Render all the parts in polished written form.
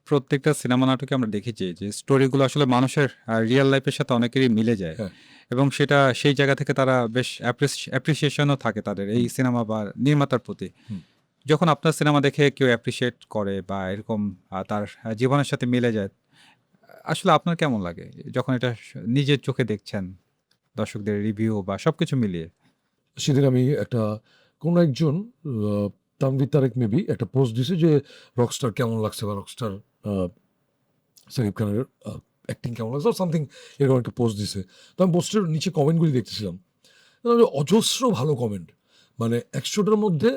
প্রত্যেকটা সিনেমা নাটকে আমরা দেখেছি যে স্টোরিগুলো আসলে মানুষের রিয়েল লাইফের সাথে অনেকেরই মিলে যায় হ্যাঁ। এবং সেটা সেই জায়গা থেকে তারা বেশ অ্যাপ্রিসিয়েশনও থাকে তাদের এই সিনেমা বা নির্মাতার প্রতি। হুম। যখন আপনার সিনেমা দেখে কেউ অ্যাপ্রিসিয়েট করে বা এরকম তার জীবনের সাথে মিলে যায়, আসলে আপনার কেমন লাগে যখন এটা নিজের চোখে দেখছেন, দর্শকদের রিভিউ বা সবকিছু মিলিয়ে? সেদিন আমি একটা কোনো একজন তানভীর তারেক মেবি একটা পোস্ট দিছে যে রকস্টার কেমন লাগছে বা রকস্টার সাকিব খানের অ্যাক্টিং কেমন লাগছে সামথিং এরকম একটা পোস্ট দিছে। তো আমি পোস্টের নিচে কমেন্টগুলি দেখতেছিলাম, অজস্র ভালো কমেন্ট, মানে 100টার মধ্যে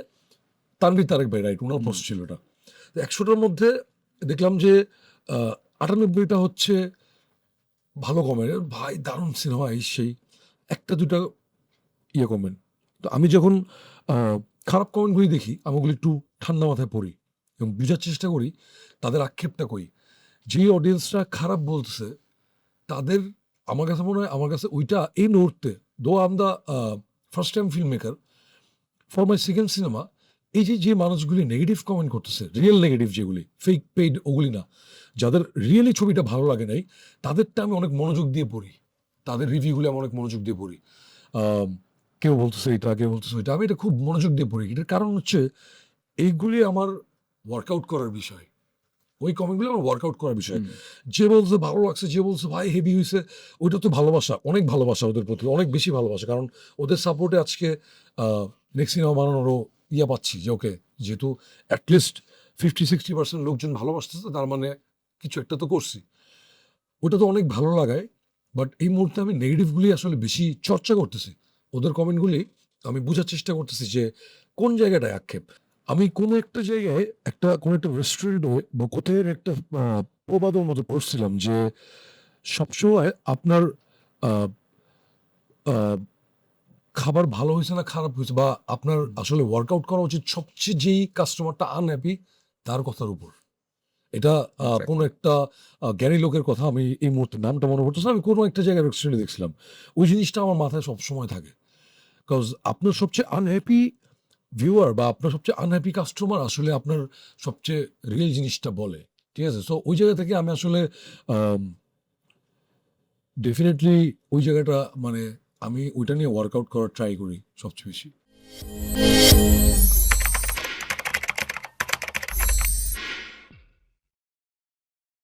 তানভীর তারেক ভাই রাইট ওনার পোস্ট ছিল এটা। তো 100টার মধ্যে দেখলাম যে 98টা হচ্ছে ভালো কমেন্ট, ভাই দারুণ সিনেমা এই সেই, একটা দুটা ইয়ে কমেন্ট। তো আমি যখন খারাপ কমেন্টগুলি দেখি আমি ওগুলো একটু ঠান্ডা মাথায় পড়ি এবং বুঝার চেষ্টা করি তাদের আক্ষেপটা করি। যেই অডিয়েন্সরা খারাপ বলতেছে তাদের, আমার কাছে মনে হয় আমার কাছে ওইটা এই মুহূর্তে, though I'm the first time film maker for my second cinema, এই যে যে মানুষগুলি নেগেটিভ কমেন্ট করতেছে, রিয়েল নেগেটিভ যেগুলি ফেক পেইড ওগুলি না, যাদের রিয়েলি ছবিটা ভালো লাগে নাই তাদেরটা আমি অনেক মনোযোগ দিয়ে পড়ি, তাদের রিভিউগুলি আমি অনেক মনোযোগ দিয়ে পড়ি। আম, কেউ বলতেছে এটা, কেউ বলতেছে ওইটা, আমি এটা খুব মনোযোগ দিয়ে পড়ি। এটার কারণ হচ্ছে এইগুলি আমার ওয়ার্কআউট করার বিষয়, ওই কমেন্টগুলো আমার ওয়ার্কআউট করার বিষয়। যে বলছে ভালো লাগছে, যে বলছে ভাই হেভি হয়েছে, ওইটা তো ভালোবাসা, অনেক ভালোবাসা ওদের প্রতি, অনেক বেশি ভালোবাসা, কারণ ওদের সাপোর্টে আজকে নেক্সট সিনেমা বানানোরও ইয়ে পাচ্ছি যে ওকে, যেহেতু অ্যাটলিস্ট 50-60% লোকজন ভালোবাসতেছে তার মানে কিছু একটা তো করছি, ওটা তো অনেক ভালো লাগায়। বাট এই মুহূর্তে আমি নেগেটিভগুলি আসলে বেশি চর্চা করতেছি, ওদের কমেন্টগুলি আমি বোঝার চেষ্টা করতেছি যে কোন জায়গাটায় আক্ষেপ। আমি কোনো একটা জায়গায় কোনো একটা রেস্টুরেন্টে বা কোথায় একটা প্রবাদের মতো পড়ছিলাম যে সবসময় আপনার আহ, আহ, খাবার ভালো হয়েছে না খারাপ হয়েছে, বা আপনার আসলে ওয়ার্কআউট করা উচিত সবচেয়ে যেই কাস্টমারটা আনহ্যাপি তার কথার উপর। এটা কোনো একটা জ্ঞানী লোকের কথা, আমি এই মুহূর্তে নামটা মনে পড়তেছে না, আমি কোনো একটা জায়গায় রেস্টুরেন্টে দেখছিলাম, ওই জিনিসটা আমার মাথায় সবসময় থাকে। বিকজ আপনার সবচেয়ে আনহ্যাপি ভিউয়ার বা আপনার সবচেয়ে আনহ্যাপি কাস্টমার আসলে আপনার সবচেয়ে রিয়েল জিনিসটা বলে। ঠিক আছে, সো ওই জায়গা থেকে আমি আসলে ডেফিনেটলি ওই জায়গাটা, মানে আমি ওইটা নিয়ে ওয়ার্কআউট করার ট্রাই করি সবচেয়ে বেশি।